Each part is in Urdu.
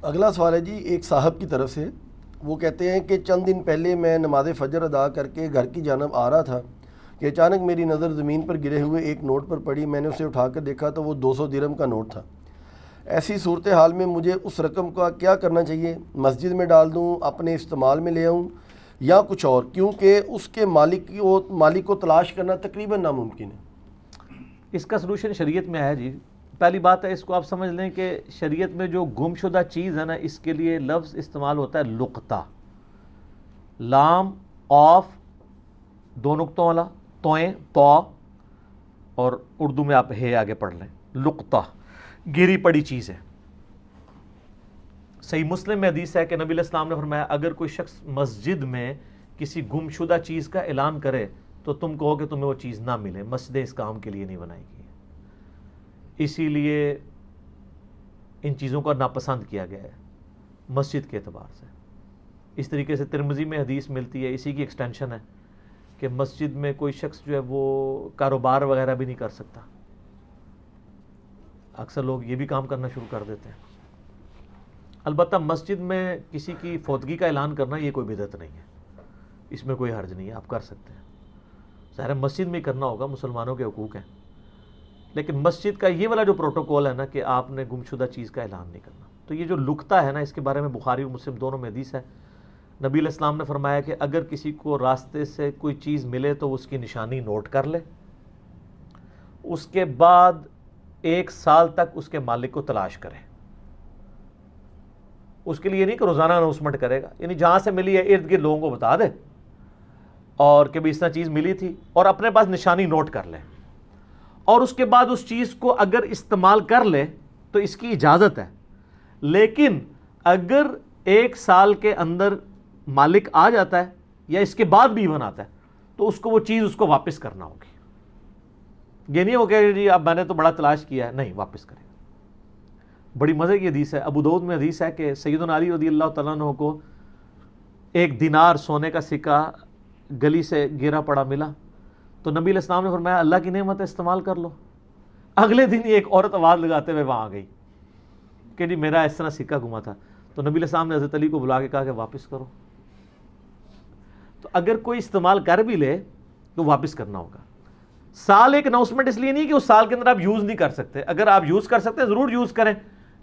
اگلا سوال ہے جی ایک صاحب کی طرف سے. وہ کہتے ہیں کہ چند دن پہلے میں نماز فجر ادا کر کے گھر کی جانب آ رہا تھا کہ اچانک میری نظر زمین پر گرے ہوئے ایک نوٹ پر پڑی. میں نے اسے اٹھا کر دیکھا تو وہ 200 درہم کا نوٹ تھا. ایسی صورتحال میں مجھے اس رقم کا کیا کرنا چاہیے؟ مسجد میں ڈال دوں، اپنے استعمال میں لے آؤں یا کچھ اور؟ کیونکہ اس کے مالک کو تلاش کرنا تقریباً ناممکن ہے. اس کا سلوشن شریعت میں ہے جی. پہلی بات ہے اس کو آپ سمجھ لیں کہ شریعت میں جو گم شدہ چیز ہے نا، اس کے لیے لفظ استعمال ہوتا ہے لقطہ. لام آف دو نقطوں والا، توئیں تو، اور اردو میں آپ ہے آگے پڑھ لیں. لقطہ گری پڑی چیز ہے. صحیح مسلم میں حدیث ہے کہ نبی علیہ السلام نے فرمایا اگر کوئی شخص مسجد میں کسی گم شدہ چیز کا اعلان کرے تو تم کہو کہ تمہیں وہ چیز نہ ملے. مسجدیں اس کام کے لیے نہیں بنائی گئی، اسی لیے ان چیزوں کا ناپسند کیا گیا ہے مسجد کے اعتبار سے. اس طریقے سے ترمذی میں حدیث ملتی ہے، اسی کی ایکسٹینشن ہے کہ مسجد میں کوئی شخص جو ہے وہ کاروبار وغیرہ بھی نہیں کر سکتا. اکثر لوگ یہ بھی کام کرنا شروع کر دیتے ہیں. البتہ مسجد میں کسی کی فوتگی کا اعلان کرنا یہ کوئی بدعت نہیں ہے، اس میں کوئی حرج نہیں ہے، آپ کر سکتے ہیں. ظاہر ہے مسجد میں ہی کرنا ہوگا، مسلمانوں کے حقوق ہیں. لیکن مسجد کا یہ والا جو پروٹوکول ہے نا کہ آپ نے گم شدہ چیز کا اعلان نہیں کرنا، تو یہ جو لقطہ ہے نا، اس کے بارے میں بخاری اور مسلم دونوں میں حدیث ہے. نبی علیہ السلام نے فرمایا کہ اگر کسی کو راستے سے کوئی چیز ملے تو اس کی نشانی نوٹ کر لے، اس کے بعد 1 سال تک اس کے مالک کو تلاش کرے. اس کے لیے نہیں کہ روزانہ اناؤنسمنٹ کرے گا، یعنی جہاں سے ملی ہے ارد گرد لوگوں کو بتا دے اور کہ بھی اس طرح چیز ملی تھی، اور اپنے پاس نشانی نوٹ کر لے. اور اس کے بعد اس چیز کو اگر استعمال کر لے تو اس کی اجازت ہے. لیکن اگر 1 سال کے اندر مالک آ جاتا ہے یا اس کے بعد بھی ایون آتا ہے تو اس کو وہ چیز اس کو واپس کرنا ہوگی. یہ نہیں ہو کہ جی اب میں نے تو بڑا تلاش کیا ہے، نہیں، واپس کرے. بڑی مزے کی حدیث ہے، ابو داؤد میں حدیث ہے کہ سیدنا علی رضی اللہ تعالیٰ عنہ کو 1 دینار سونے کا سکہ گلی سے گرا پڑا ملا تو نبی علیہ السلام نے فرمایا اللہ کی نعمت ہے، استعمال کر لو. اگلے دن ایک عورت آواز لگاتے ہوئے وہاں آ گئی کہ جی میرا اس طرح سکہ گما تھا. تو نبی علیہ السلام نے حضرت علی کو بلا کے کہا کہ واپس کرو. تو اگر کوئی استعمال کر بھی لے تو واپس کرنا ہوگا. سال ایک اناؤنسمنٹ اس لیے نہیں کہ اس سال کے اندر آپ یوز نہیں کر سکتے. اگر آپ یوز کر سکتے ہیں ضرور یوز کریں،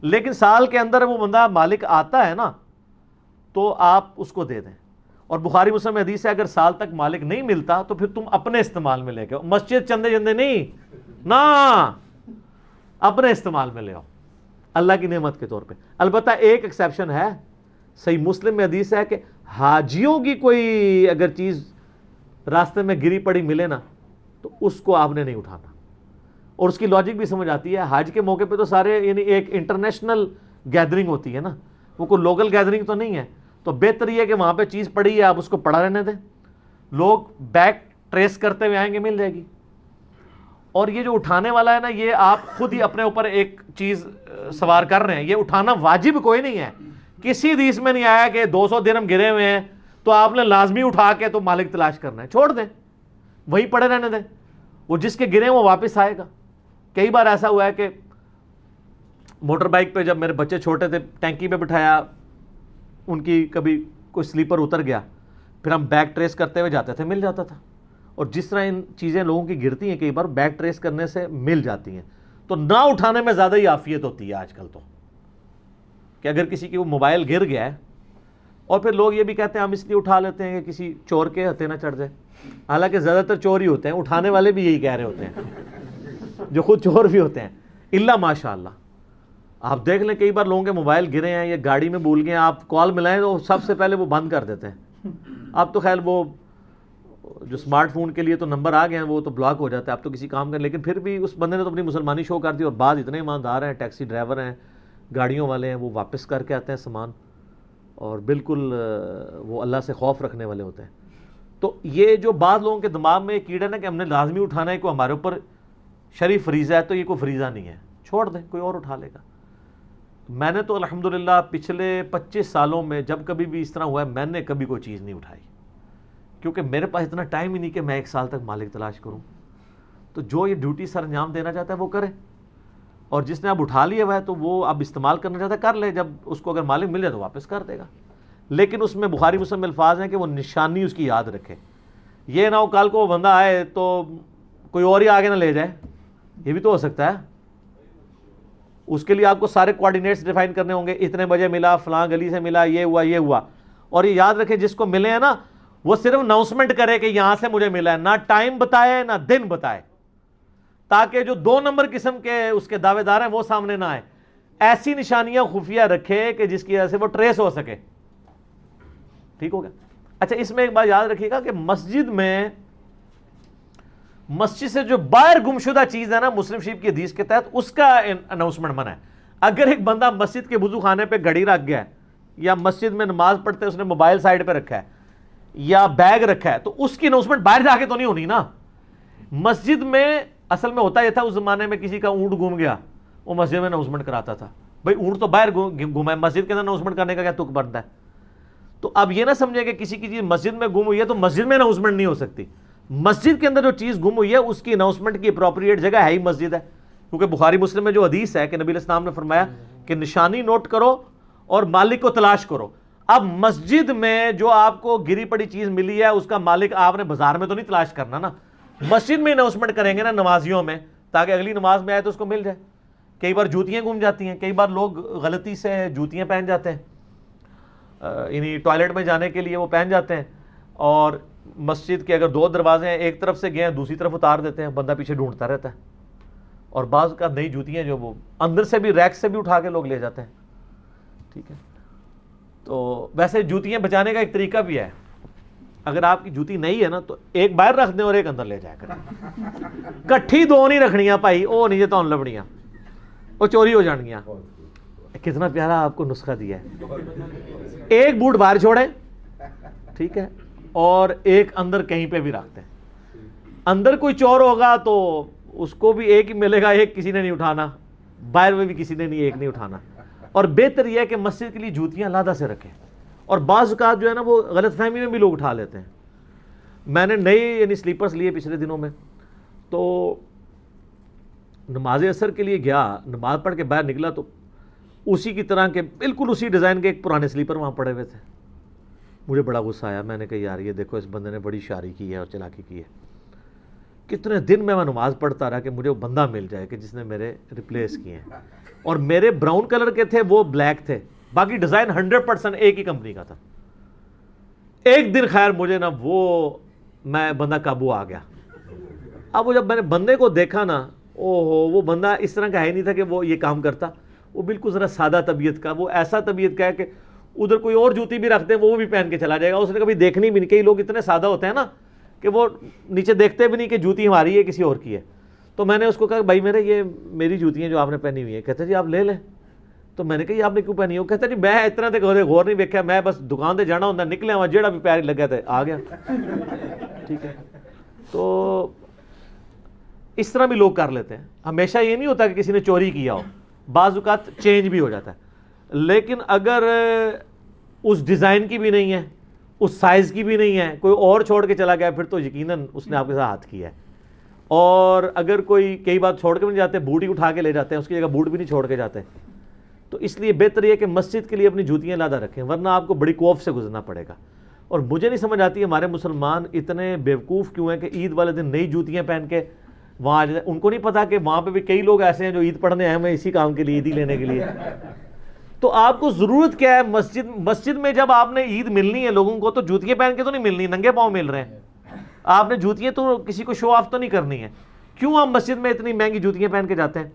لیکن سال کے اندر وہ بندہ مالک آتا ہے نا تو آپ اس کو دے دیں. اور بخاری مسلم میں حدیث ہے اگر سال تک مالک نہیں ملتا تو پھر تم اپنے استعمال میں لے کے آؤ. مسجد چندے چندے نہیں نا، اپنے استعمال میں لے آؤ اللہ کی نعمت کے طور پہ. البتہ ایک ایکسیپشن ہے، صحیح مسلم میں حدیث ہے کہ حاجیوں کی کوئی اگر چیز راستے میں گری پڑی ملے نا تو اس کو آپ نے نہیں اٹھانا. اور اس کی لاجک بھی سمجھ آتی ہے. حج کے موقع پہ تو سارے یعنی ایک انٹرنیشنل گیدرنگ ہوتی ہے نا، وہ کوئی لوکل گیدرنگ تو نہیں ہے. تو بہتر یہ ہے کہ وہاں پہ چیز پڑی ہے آپ اس کو پڑا رہنے دیں، لوگ بیک ٹریس کرتے ہوئے آئیں گے، مل جائے گی. اور یہ جو اٹھانے والا ہے نا، یہ آپ خود ہی اپنے اوپر ایک چیز سوار کر رہے ہیں. یہ اٹھانا واجب کوئی نہیں ہے. کسی حدیث میں نہیں آیا کہ 200 درہم گرے ہوئے ہیں تو آپ نے لازمی اٹھا کے تو مالک تلاش کرنا ہے. چھوڑ دیں، وہیں پڑے رہنے دیں. وہ جس کے گرے وہ واپس آئے گا. کئی بار ایسا ہوا ہے کہ موٹر بائک پہ جب میرے بچے چھوٹے تھے ٹینکی پہ بٹھایا، ان کی کبھی کوئی سلیپر اتر گیا، پھر ہم بیک ٹریس کرتے ہوئے جاتے تھے، مل جاتا تھا. اور جس طرح ان چیزیں لوگوں کی گرتی ہیں کئی بار بیک ٹریس کرنے سے مل جاتی ہیں. تو نہ اٹھانے میں زیادہ ہی عافیت ہوتی ہے آج کل تو، کہ اگر کسی کی وہ موبائل گر گیا ہے اور پھر لوگ یہ بھی کہتے ہیں ہم اس لیے اٹھا لیتے ہیں کہ کسی چور کے ہتھے نہ چڑھ جائے. حالانکہ زیادہ تر چور ہی ہوتے ہیں، اٹھانے والے بھی یہی کہہ رہے ہوتے ہیں جو خود چور بھی ہوتے ہیں. اللہ ماشاء اللہ آپ دیکھ لیں کئی بار لوگوں کے موبائل گرے ہیں یا گاڑی میں بھول گئے ہیں، آپ کال ملائیں تو سب سے پہلے وہ بند کر دیتے ہیں. اب تو خیر وہ جو اسمارٹ فون کے لیے تو نمبر آ گئے ہیں، وہ تو بلاک ہو جاتا ہے، اب تو کسی کام کا. لیکن پھر بھی اس بندے نے تو اپنی مسلمانی شو کر دی. اور بعض اتنے ایماندار ہیں، ٹیکسی ڈرائیور ہیں، گاڑیوں والے ہیں، وہ واپس کر کے آتے ہیں سامان، اور بالکل وہ اللہ سے خوف رکھنے والے ہوتے ہیں. تو یہ جو بعض لوگوں کے دماغ میں یہ کیڑا نا کہ ہم نے لازمی اٹھانا ہے، کوئی ہمارے اوپر شرعی فریضہ ہے، تو یہ کوئی فریضہ نہیں ہے، چھوڑ دیں، کوئی اور اٹھا لے گا. میں نے تو الحمدللہ پچھلے 25 سالوں میں جب کبھی بھی اس طرح ہوا ہے میں نے کبھی کوئی چیز نہیں اٹھائی، کیونکہ میرے پاس اتنا ٹائم ہی نہیں کہ میں 1 سال تک مالک تلاش کروں. تو جو یہ ڈیوٹی سر انجام دینا چاہتا ہے وہ کرے. اور جس نے اب اٹھا لیا ہوا ہے تو وہ اب استعمال کرنا چاہتا ہے کر لے, جب اس کو اگر مالک مل جائے تو واپس کر دے گا. لیکن اس میں بخاری مسلم میں الفاظ ہیں کہ وہ نشانی اس کی یاد رکھے, یہ نہ ہو کل کو وہ بندہ آئے تو کوئی اور ہی آگے نہ لے جائے, یہ بھی تو ہو سکتا ہے. اس کے لیے آپ کو سارے کوآرڈینیٹس ڈیفائن کرنے ہوں گے, اتنے بجے ملا, فلاں گلی سے ملا, یہ ہوا. اور یہ یاد رکھے جس کو ملے ہیں نا وہ صرف اناؤنسمنٹ کرے کہ یہاں سے مجھے ملا ہے, نہ ٹائم بتائے نہ دن بتائے, تاکہ جو 2 نمبر قسم کے اس کے دعوے دار ہیں وہ سامنے نہ آئے. ایسی نشانیاں خفیہ رکھے کہ جس کی وجہ سے وہ ٹریس ہو سکے. ٹھیک ہو گیا. اچھا, اس میں ایک بات یاد رکھیے گا کہ مسجد سے جو باہر گمشدہ چیز ہے نا, مسلم شریف کی حدیث کے تحت اس کا اناؤنسمنٹ منع ہے. اگر ایک بندہ مسجد کے وضو خانے پہ گھڑی رکھ گیا ہے, یا مسجد میں نماز پڑھتے اس نے موبائل سائڈ پہ رکھا ہے یا بیگ رکھا ہے, تو اس کی اناؤنسمنٹ باہر جا کے تو نہیں ہونی نا. مسجد میں اصل میں ہوتا یہ تھا اس زمانے میں, کسی کا اونٹ گم گیا, وہ مسجد میں اناؤنسمنٹ کراتا تھا. بھائی اونٹ تو باہر گم ہے, مسجد کے اندر اناؤنسمنٹ کرنے کا کیا تک بنتا ہے؟ تو اب یہ نہ سمجھے کہ کسی کی چیز مسجد میں گم ہوئی ہے تو مسجد میں اناؤنسمنٹ نہیں ہو سکتی. مسجد کے اندر جو چیز گم ہوئی ہے اس کی اناؤنسمنٹ کی اپروپریٹ جگہ ہے ہی مسجد ہے, کیونکہ بخاری مسلم میں جو حدیث ہے کہ نبی علیہ السلام نے فرمایا کہ نشانی نوٹ کرو اور مالک کو تلاش کرو. اب مسجد میں جو آپ کو گری پڑی چیز ملی ہے اس کا مالک آپ نے بازار میں تو نہیں تلاش کرنا نا, مسجد میں اناؤنسمنٹ کریں گے نا نمازیوں میں, تاکہ اگلی نماز میں آئے تو اس کو مل جائے. کئی بار جوتیاں گم جاتی ہیں, کئی بار لوگ غلطی سے جوتیاں پہن جاتے ہیں, یعنی ٹوائلٹ میں جانے کے لیے وہ پہن جاتے ہیں, اور مسجد کے اگر 2 دروازے ہیں, ایک طرف سے گئے ہیں دوسری طرف اتار دیتے ہیں, بندہ پیچھے ڈھونڈتا رہتا ہے. اور بعض کا نئی جوتیاں جو وہ اندر سے بھی ریک سے بھی اٹھا کے لوگ لے جاتے ہیں. ٹھیک ہے, تو ویسے جوتیاں بچانے کا ایک طریقہ بھی ہے. اگر آپ کی جوتی نہیں ہے نا تو ایک باہر رکھ دیں اور ایک اندر لے جایا کریں, کٹھی 2 نہیں رکھنیاں بھائی, وہ نہیں تو لبڑیاں, وہ چوری ہو جانگیاں. کتنا پیارا آپ کو نسخہ دیا ہے. ایک بوٹ باہر چھوڑیں, ٹھیک ہے, اور ایک اندر کہیں پہ بھی رکھتے ہیں. اندر کوئی چور ہوگا تو اس کو بھی ایک ہی ملے گا, ایک کسی نے نہیں اٹھانا, باہر میں بھی کسی نے نہیں, ایک نہیں اٹھانا. اور بہتر یہ ہے کہ مسجد کے لیے جوتیاں علیحدہ سے رکھیں. اور بعض اوقات جو ہے نا وہ غلط فہمی میں بھی لوگ اٹھا لیتے ہیں. میں نے نئے یعنی سلیپرز لیے پچھلے دنوں میں, تو نماز عصر کے لیے گیا, نماز پڑھ کے باہر نکلا تو اسی کی طرح کے بالکل اسی ڈیزائن کے ایک پرانے سلیپر وہاں پڑے ہوئے تھے. مجھے بڑا غصہ آیا, میں نے کہا یار یہ دیکھو اس بندے نے بڑی شاری کی ہے اور چلاکی کی ہے. کتنے دن میں نماز پڑھتا رہا کہ مجھے وہ بندہ مل جائے کہ جس نے میرے ریپلیس کیے ہیں. اور میرے براؤن کلر کے تھے, وہ بلیک تھے, باقی ڈیزائن 100% ایک ہی کمپنی کا تھا. ایک دن خیر مجھے نا وہ میں بندہ قابو آ گیا. اب وہ جب میں نے بندے کو دیکھا نا, وہ بندہ اس طرح کا ہے نہیں تھا کہ وہ یہ کام کرتا. وہ بالکل ذرا سادہ طبیعت کا, وہ ایسا طبیعت کا ہے کہ ادھر کوئی اور جوتی بھی رکھتے ہیں وہ بھی پہن کے چلا جائے گا, اس نے کبھی دیکھنی بھی نہیں. کئی لوگ اتنے سادہ ہوتے ہیں نا کہ وہ نیچے دیکھتے بھی نہیں کہ جوتی ہماری ہے کسی اور کی ہے. تو میں نے اس کو کہا بھائی یہ میری جوتی ہیں جو آپ نے پہنی ہوئی ہیں. کہتے جی آپ لے لیں. تو میں نے کہا یہ آپ نے کیوں پہنی ہے؟ وہ کہتا جی میں اتنا تے غور نہیں دیکھا, میں بس دکان تے جانا ہوتا, نکلے وہاں جیڑا بھی پیار لگا تھا آ گیا. ٹھیک ہے, تو اس طرح بھی لوگ کر لیتے ہیں. ہمیشہ یہ نہیں ہوتا کہ کسی نے چوری کیا ہو, بعض اوقات چینج بھی ہو جاتا ہے. لیکن اگر اس ڈیزائن کی بھی نہیں ہے, اس سائز کی بھی نہیں ہے, کوئی اور چھوڑ کے چلا گیا, پھر تو یقیناً اس نے آپ کے ساتھ ہاتھ کیا ہے. اور اگر کوئی کئی بات چھوڑ کے بھی نہیں جاتے, بوٹ ہی اٹھا کے لے جاتے ہیں, اس کی جگہ بوٹ بھی نہیں چھوڑ کے جاتے. تو اس لیے بہتر یہ کہ مسجد کے لیے اپنی جوتیاں علیحدہ رکھیں, ورنہ آپ کو بڑی کوف سے گزرنا پڑے گا. اور مجھے نہیں سمجھ آتی ہمارے مسلمان اتنے بیوقوف کیوں ہیں کہ عید والے دن نئی جوتیاں پہن کے وہاں آ جاتے. ان کو نہیں پتا کہ وہاں پہ بھی کئی لوگ ایسے ہیں جو عید پڑھنے آئے ہیں اسی کام کے لیے, عید ہی لینے کے لیے. تو آپ کو ضرورت کیا ہے مسجد میں جب آپ نے عید ملنی ہے لوگوں کو, تو جوتیاں پہن کے تو نہیں ملنی, ننگے پاؤں مل رہے ہیں. آپ نے جوتیاں تو کسی کو شو آف تو نہیں کرنی ہے. کیوں آپ مسجد میں اتنی مہنگی جوتیاں پہن کے جاتے ہیں؟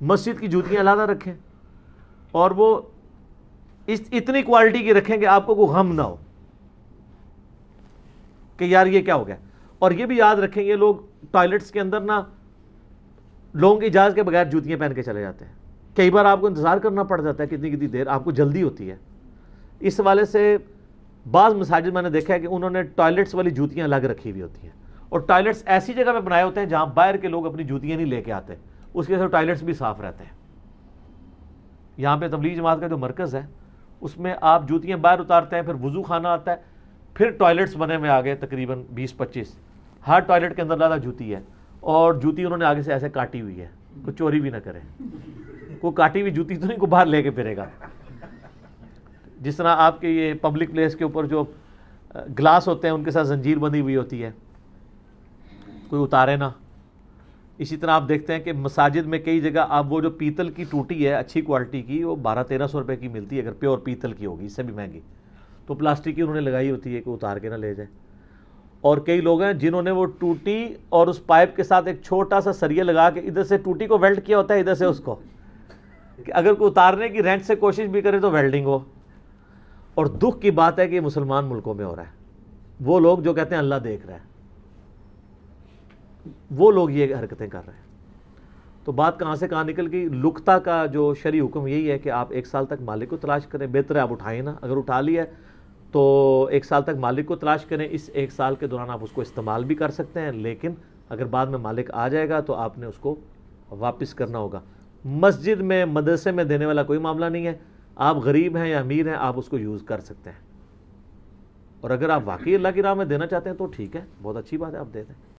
مسجد کی جوتیاں علیحدہ رکھیں, اور وہ اتنی کوالٹی کی رکھیں کہ آپ کو کوئی غم نہ ہو کہ یار یہ کیا ہو گیا. اور یہ بھی یاد رکھیں, یہ لوگ ٹوائلٹس کے اندر نا لوگوں کی اجازت کے بغیر جوتیاں پہن کے چلے جاتے ہیں. کئی بار آپ کو انتظار کرنا پڑ جاتا ہے کتنی دیر, آپ کو جلدی ہوتی ہے. اس حوالے سے بعض مساجد میں نے دیکھا ہے کہ انہوں نے ٹوائلٹس والی جوتیاں الگ رکھی ہوئی ہوتی ہیں, اور ٹوائلٹس ایسی جگہ پہ بنائے ہوتے ہیں جہاں باہر کے لوگ اپنی جوتیاں نہیں لے کے آتے, اس کی وجہ سے ٹوائلٹس بھی صاف رہتے ہیں. یہاں پہ تبلیغ جماعت کا جو مرکز ہے اس میں آپ جوتیاں باہر اتارتے ہیں, پھر وضو خانہ آتا ہے, پھر ٹوائلٹس بنے میں آگے تقریباً 20-25, ہر ٹوائلٹ کے اندر زیادہ جوتی ہے, اور جوتی انہوں نے آگے سے ایسے کاٹی ہوئی ہے کوئی چوری بھی نہ کرے, کوئی کاٹی ہوئی جوتی تو نہیں کو باہر لے کے پھرے گا. جس طرح آپ کے یہ پبلک پلیس کے اوپر جو گلاس ہوتے ہیں ان کے ساتھ زنجیر بندھی ہوئی ہوتی ہے, کوئی اتارے نہ. اسی طرح آپ دیکھتے ہیں کہ مساجد میں کئی جگہ آپ وہ جو پیتل کی ٹوٹی ہے اچھی کوالٹی کی, وہ 1200-1300 روپے کی ملتی ہے اگر پیور پیتل کی ہوگی, اس سے بھی مہنگی. تو پلاسٹک کی انہوں نے لگائی ہوتی ہے کہ اتار کے نہ لے جائے. اور کئی لوگ ہیں جنہوں نے وہ ٹوٹی اور اس پائپ کے ساتھ ایک چھوٹا سا سریا لگا کے ادھر سے ٹوٹی کو ویلڈ کیا ہوتا ہے, ادھر سے اس کو, کہ اگر کوئی اتارنے کی رینٹ سے کوشش بھی کرے تو ویلڈنگ ہو. اور دکھ کی بات ہے کہ یہ مسلمان ملکوں میں ہو رہا ہے. وہ لوگ جو کہتے ہیں اللہ دیکھ رہا ہے, وہ لوگ یہ حرکتیں کر رہے ہیں. تو بات کہاں سے کہاں نکل گئی. لقطہ کا جو شرعی حکم یہی ہے کہ آپ 1 سال تک مالک کو تلاش کریں. بہتر ہے آپ اٹھائیں نا, اگر اٹھا لیا تو 1 سال تک مالک کو تلاش کریں. اس 1 سال کے دوران آپ اس کو استعمال بھی کر سکتے ہیں, لیکن اگر بعد میں مالک آ جائے گا تو آپ نے اس کو واپس کرنا ہوگا. مسجد میں مدرسے میں دینے والا کوئی معاملہ نہیں ہے. آپ غریب ہیں یا امیر ہیں, آپ اس کو یوز کر سکتے ہیں. اور اگر آپ واقعی اللہ کی راہ میں دینا چاہتے ہیں تو ٹھیک ہے, بہت اچھی بات ہے, آپ دے دیں.